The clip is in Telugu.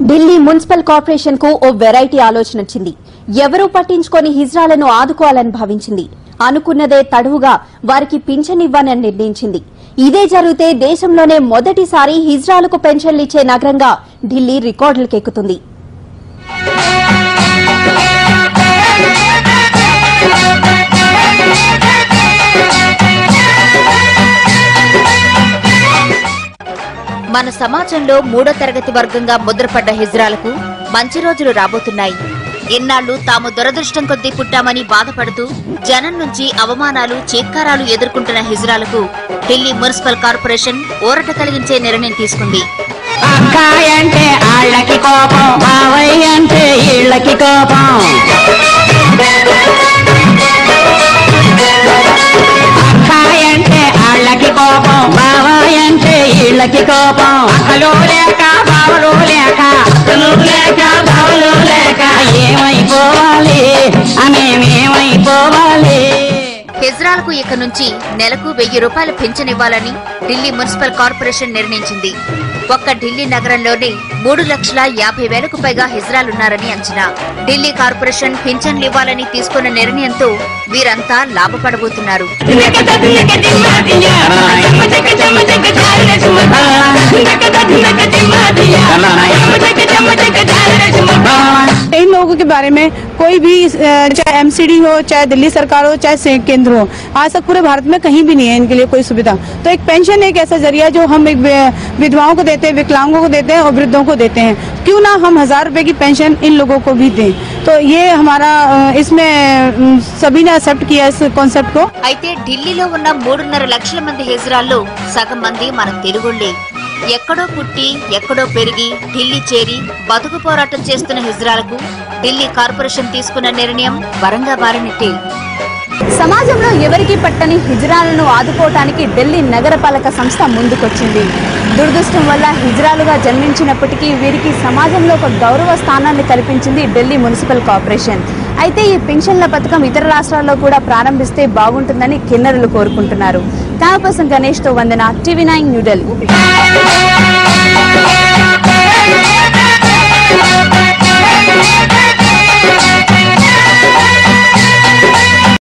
ఢిల్లీ మున్సిపల్ కార్పొరేషన్ కు ఓ వెరైటీ ఆలోచన వచ్చింది. ఎవరూ పట్టించుకొని హిజ్రాలను ఆదుకోవాలని భావించింది. అనుకున్నదే తడువుగా వారికి పింఛన్ ఇవ్వాలని నిర్ణయించింది. ఇదే జరిగితే దేశంలోనే మొదటిసారి హిజ్రాలకు పెన్షన్లు ఇచ్చే నగరంగా ఢిల్లీ రికార్డులకెక్కుతుంది. మన సమాజంలో మూడో తరగతి వర్గంగా ముద్రపడ్డ హిజ్రాలకు మంచి రోజులు రాబోతున్నాయి. ఎన్నాళ్లు తాము దురదృష్టం కొద్దీ పుట్టామని బాధపడుతూ జనం నుంచి అవమానాలు, చీత్కారాలు ఎదుర్కొంటున్న హిజ్రాలకు ఢిల్లీ మున్సిపల్ కార్పొరేషన్ ఊరట కలిగించే నిర్ణయం తీసుకుంది. హిజ్రాలకు ఇక నుంచి నెలకు 1000 రూపాయల పింఛన్ ఇవ్వాలని ఢిల్లీ మున్సిపల్ కార్పొరేషన్ నిర్ణయించింది. ఒక్క ఢిల్లీ నగరంలోనే 3,50,000కు పైగా హిజ్రాలున్నారని అంచనా. ఢిల్లీ కార్పొరేషన్ పింఛన్లు ఇవ్వాలని తీసుకున్న నిర్ణయంతో వీరంతా లాభపడబోతున్నారు. इन लोगों के बारे में कोई भी चाहे एमसीडी हो, चाहे दिल्ली सरकार हो, चाहे केंद्र हो, आज तक पूरे भारत में कहीं भी नहीं है इनके लिए कोई सुविधा। तो एक पेंशन एक ऐसा जरिया जो हम एक विधवाओं को देते हैं, विकलांगों को देते हैं और वृद्धों को देते हैं। क्यों ना हम 1000 रुपए की पेंशन इन लोगों को भी दें। तो ये हमारा इसमें सभी ने एक्सेप्ट किया इस कॉन्सेप्ट को। అయితే ఢిల్లీలో ఉన్న 3.5 లక్షల మంది హిజ్రాల్లో సగం మంది మన తెలుగోళ్లే. ఎక్కడో పుట్టి ఎక్కడో పెరిగి ఢిల్లీ చేరి బతుకు పోరాటం చేస్తున్న హిజ్రాలకు ఢిల్లీ కార్పొరేషన్ తీసుకున్న నిర్ణయం వరంగా మారినట్టే. సమాజంలో ఎవరికి పట్టని హిజ్రాలను ఆదుకోవటానికి ఢిల్లీ నగరపాలక సంస్థ ముందుకొచ్చింది. దురదృష్టం వల్ల హిజ్రాలుగా జన్మించినప్పటికీ వీరికి సమాజంలో ఒక గౌరవ స్థానాన్ని కల్పించింది ఢిల్లీ మున్సిపల్ కార్పొరేషన్. అయితే ఈ పెన్షన్ల పథకం ఇతర రాష్ట్రాల్లో కూడా ప్రారంభిస్తే బాగుంటుందని కిన్నరులు కోరుకుంటున్నారు. కెమెరా పర్సన్ గణేష్ తో వందన, TV9 న్యూఢిల్లీ.